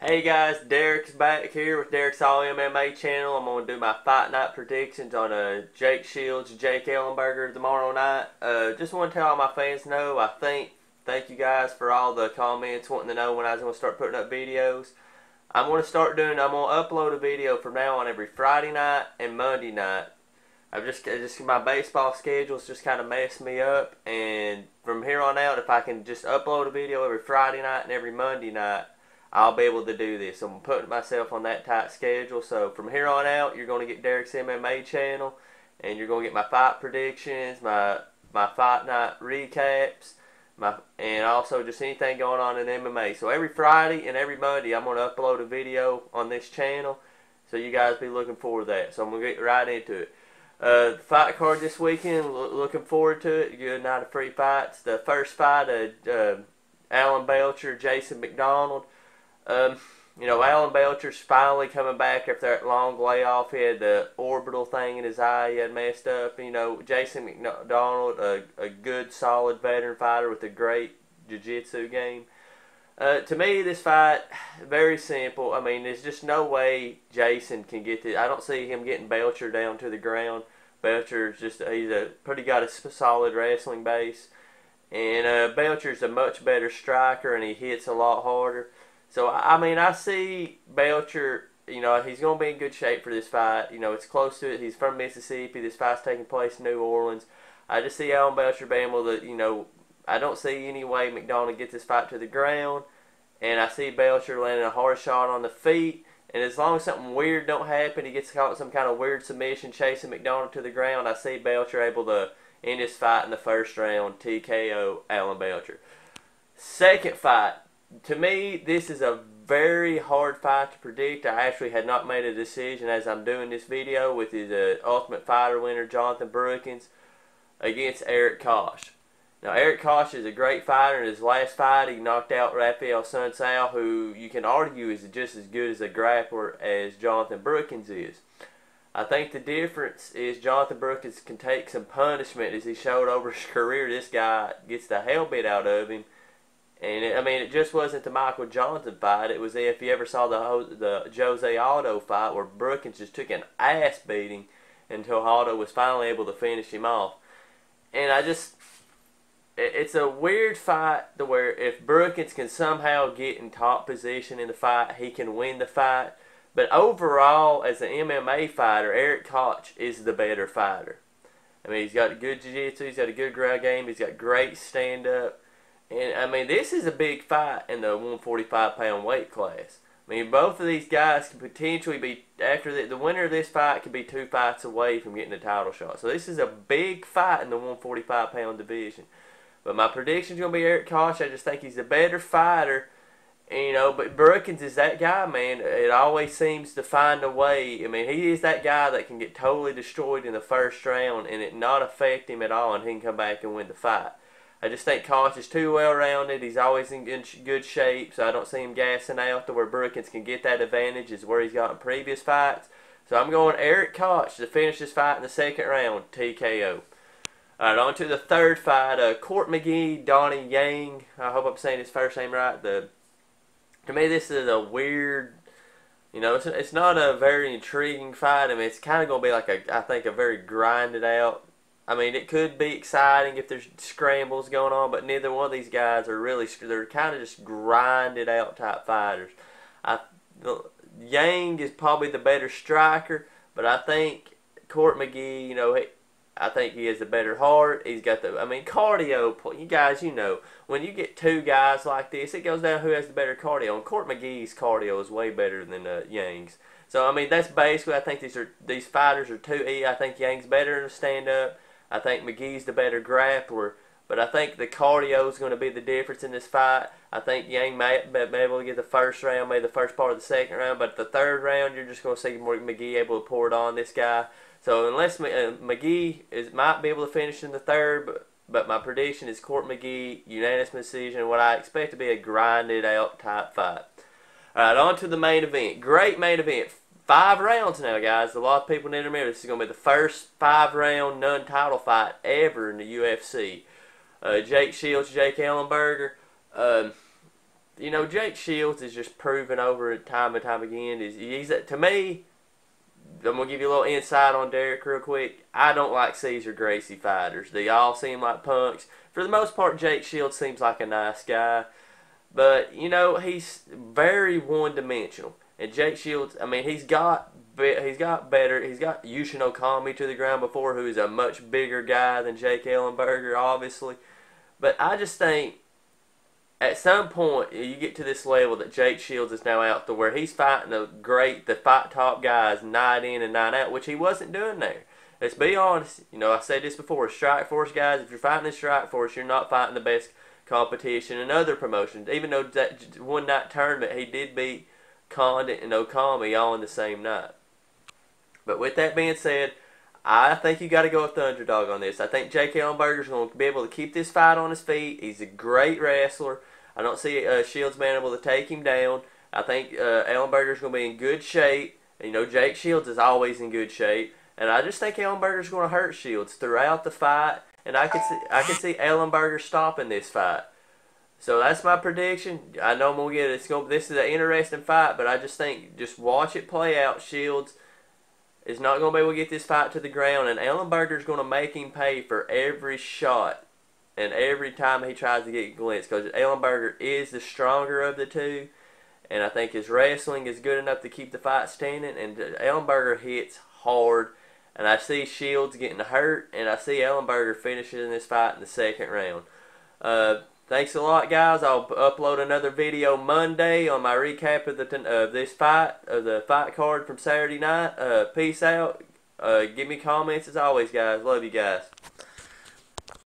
Hey guys, Derek's back here with Derek's All MMA channel. I'm going to do my fight night predictions on Jake Shields, Jake Ellenberger tomorrow night. Just want to tell all my fans thank you guys for all the comments wanting to know when I was going to start putting up videos. I'm going to upload a video from now on every Friday night and Monday night. My baseball schedule's just kind of messed me up, and from here on out, if I can just upload a video every Friday night and every Monday night, I'll be able to do this. I'm putting myself on that tight schedule. So from here on out, you're going to get Derek's MMA channel, and you're going to get my fight predictions, my fight night recaps, and also just anything going on in MMA. So every Friday and every Monday, I'm going to upload a video on this channel. So you guys be looking forward to that. So I'm going to get right into it. Fight card this weekend, looking forward to it. Good night of free fights. The first fight, Ellenberger, Jason McDonald. Alan Belcher's finally coming back after that long layoff. He had the orbital thing in his eye he had messed up. Jason McDonald, a good, solid veteran fighter with a great jiu-jitsu game. To me, this fight, very simple. I mean, there's just no way Jason can get this. I don't see him getting Belcher down to the ground. Belcher's he's got a solid wrestling base. And Belcher's a much better striker, and he hits a lot harder. So, I see Belcher, he's going to be in good shape for this fight. It's close to it. He's from Mississippi. This fight's taking place in New Orleans. I just see Alan Belcher being able to, I don't see any way McDonald gets this fight to the ground. And I see Belcher landing a hard shot on the feet. And as long as something weird don't happen, he gets caught in some kind of weird submission chasing McDonald to the ground, I see Belcher able to end this fight in the first round, TKO Alan Belcher. Second fight. To me, this is a very hard fight to predict. I actually had not made a decision as I'm doing this video with his Ultimate Fighter winner, Jonathan Brookins, against Eric Koch. Now, Eric Koch is a great fighter. In his last fight, he knocked out Rafael Sunsao, who you can argue is just as good as a grappler as Jonathan Brookins is. I think the difference is Jonathan Brookins can take some punishment, as he showed over his career. This guy gets the hell bit out of him. And it just wasn't the Michael Johnson fight. It was if you ever saw the Jose Aldo fight, where Brookins just took an ass beating until Aldo was finally able to finish him off. And it's a weird fight to where if Brookins can somehow get in top position in the fight, he can win the fight. But overall, as an MMA fighter, Eric Koch is the better fighter. He's got good jiu-jitsu, he's got a good ground game, he's got great stand-up. And, this is a big fight in the 145-pound weight class. Both of these guys can potentially be, after the winner of this fight could be 2 fights away from getting a title shot. So this is a big fight in the 145-pound division. But my prediction is going to be Eric Koch. I just think he's a better fighter. But Brookins is that guy, man. It always seems to find a way. He is that guy that can get totally destroyed in the first round and it not affect him at all, and he can come back and win the fight. I just think Koch is too well-rounded. He's always in good shape, so I don't see him gassing out to where Brookins can get that advantage as where he's got in previous fights. So I'm going Eric Koch to finish this fight in the second round, TKO. Alright, on to the third fight, Court McGee, Donnie Yang. I hope I'm saying his first name right. To me, this is a weird, it's not a very intriguing fight. it's kind of going to be like I think a very grinded out. It could be exciting if there's scrambles going on, but neither one of these guys are really, they're kind of just grinded out type fighters. Yang is probably the better striker, but I think Court McGee, I think he has a better heart. He's got cardio. You guys, when you get two guys like this, it goes down who has the better cardio. And Court McGee's cardio is way better than Yang's. So, that's basically, I think these fighters are 2E. I think Yang's better in stand-up. I think McGee's the better grappler, but I think the cardio is going to be the difference in this fight. I think Yang may be able to get the first round, maybe the first part of the second round, but the third round, you're just going to see McGee able to pour it on this guy. So unless McGee might be able to finish in the third, but my prediction is Court McGee, unanimous decision, what I expect to be a grinded out type fight. Alright, on to the main event. Great main event. 5 rounds now, guys. A lot of people need to remember this is going to be the first 5-round non-title fight ever in the UFC. Jake Shields, Jake Ellenberger. you know, Jake Shields is just proven over time and time again. He's to me. I'm gonna give you a little insight on Derek real quick. I don't like Caesar Gracie fighters. They all seem like punks. For the most part, Jake Shields seems like a nice guy, but you know he's very one-dimensional. And Jake Shields, I mean, he's got better. He's got Yushin Okami to the ground before, who is a much bigger guy than Jake Ellenberger, obviously. But I just think at some point you get to this level that Jake Shields is now out to where he's fighting the fight top guys night in and night out, which he wasn't doing there. Let's be honest. You know, I said this before. Strike Force guys, if you're fighting in Strike Force, you're not fighting the best competition in other promotions. Even though that one night tournament, he did beat Condit and Okami all in the same night. But with that being said, I think you got to go with the underdog on this. I think Jake Ellenberger's going to be able to keep this fight on his feet. He's a great wrestler. I don't see Shields being able to take him down. I think Ellenberger's going to be in good shape. And, you know, Jake Shields is always in good shape. And I just think Ellenberger's going to hurt Shields throughout the fight. And I can see Ellenberger stopping this fight. So that's my prediction. I know I'm going to get it. This is an interesting fight, but I just think just watch it play out. Shields is not going to be able to get this fight to the ground, and Ellenberger's going to make him pay for every shot and every time he tries to get glimpsed, because Ellenberger is the stronger of the two, and I think his wrestling is good enough to keep the fight standing, and Ellenberger hits hard, and I see Shields getting hurt, and I see Ellenberger finishing this fight in the second round. Thanks a lot, guys. I'll upload another video Monday on my recap of this fight, of the fight card from Saturday night. Peace out. Give me comments as always, guys. Love you guys.